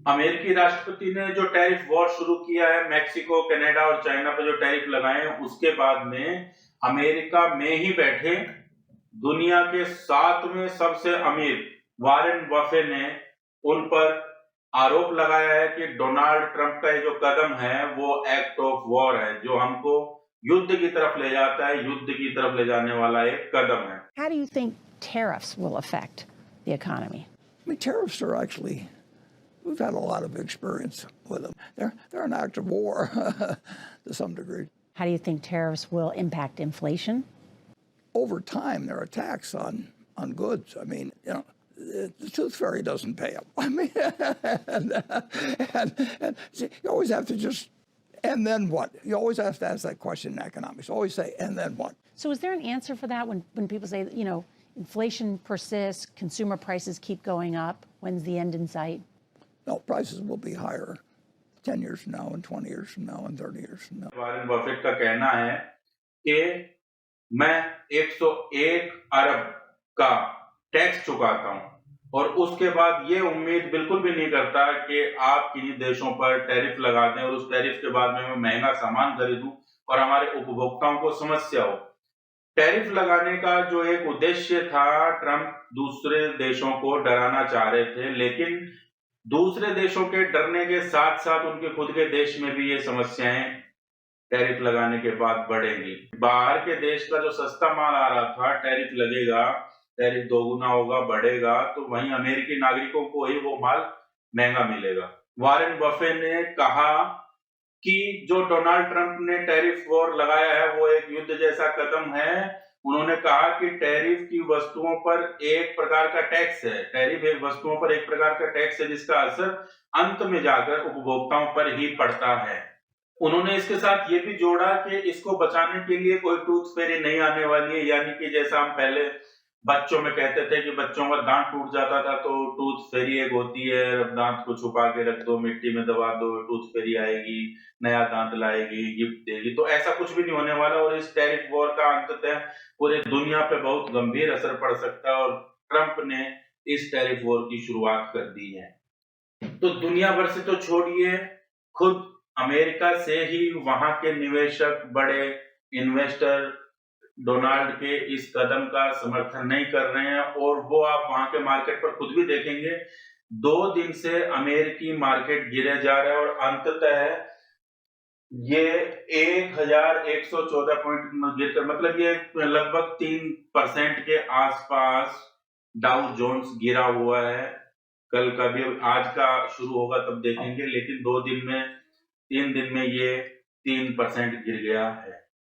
अमेरिकी राष्ट्रपति ने जो टैरिफ वॉर शुरू किया है मैक्सिको, कनाडा और चाइना पर जो टैरिफ लगाए हैं, उसके बाद में अमेरिका में ही बैठे दुनिया के 7वें सबसे अमीर वॉरेन बफे ने उन पर आरोप लगाया है कि डोनाल्ड ट्रंप का ये जो कदम है वो एक्ट ऑफ वॉर है, जो हमको युद्ध की तरफ ले जाता है, युद्ध की तरफ ले जाने वाला एक कदम है। How do you think tariffs will affect the economy? I mean, tariffs are actually, we've had a lot of experience with them. They're an act of war to some degree. How do you think tariffs will impact inflation? Over time, they're a tax on goods. I mean, you know, the tooth fairy doesn't pay them. I mean, and see, you always have to just, and then what? You always have to ask that question in economics. Always say, and then what? So is there an answer for that when people say, you know, inflation persists, consumer prices keep going up, when's the end in sight? No, prices will be higher 10 years from now and 20 years from now and 30 years from now. Warren Buffett का कहना है कि मैं 101 अरब का tax चुकाता हूं और उसके बाद ये उम्मीद बिल्कुल भी नहीं करता कि आप किन्हीं देशों पर टैरिफ लगा दें और उस टैरिफ के बाद में मैं महंगा सामान खरीदूं और हमारे उपभोक्ताओं को समस्या हो। टैरिफ लगाने का जो एक उद्देश्य था, ट्रंप दूसरे देशों को डराना चाह रहे थे, लेकिन दूसरे देशों के डरने के साथ साथ उनके खुद के देश में भी ये समस्याएं टैरिफ लगाने के बाद बढ़ेंगी। बाहर के देश का जो सस्ता माल आ रहा था, टैरिफ लगेगा, टैरिफ दोगुना होगा, बढ़ेगा, तो वहीं अमेरिकी नागरिकों को ही वो माल महंगा मिलेगा। वॉरेन बफे ने कहा कि जो डोनाल्ड ट्रंप ने टैरिफ वॉर लगाया है वो एक युद्ध जैसा कदम है। उन्होंने कहा कि टैरिफ की वस्तुओं पर एक प्रकार का टैक्स है, टैरिफ एक वस्तुओं पर एक प्रकार का टैक्स है जिसका असर अंत में जाकर उपभोक्ताओं पर ही पड़ता है। उन्होंने इसके साथ ये भी जोड़ा कि इसको बचाने के लिए कोई टूथ फेरी नहीं आने वाली है, यानी कि जैसा हम पहले बच्चों में कहते थे कि बच्चों का दांत टूट जाता था तो टूथ फेरी एक होती है, दांत को छुपा के रख दो, मिट्टी में दबा दो, टूथ फेरी आएगी, नया दांत लाएगी, गिफ्ट देगी। तो ऐसा कुछ भी नहीं होने वाला और इस टैरिफ वॉर का अंततः पूरे दुनिया पे बहुत गंभीर असर पड़ सकता है और ट्रंप ने इस टैरिफ वॉर की शुरुआत कर दी है। तो दुनिया भर से तो छोड़िए, खुद अमेरिका से ही वहां के निवेशक, बड़े इन्वेस्टर डोनाल्ड के इस कदम का समर्थन नहीं कर रहे हैं और वो आप वहां के मार्केट पर खुद भी देखेंगे 2 दिन से अमेरिकी मार्केट गिरे जा रहा है और अंततः ये 1114 पॉइंट गिरकर, मतलब ये लगभग 3% के आसपास डाउ जोन्स गिरा हुआ है। कल का भी, आज का शुरू होगा तब देखेंगे, लेकिन 3 दिन में ये 3% गिर गया है।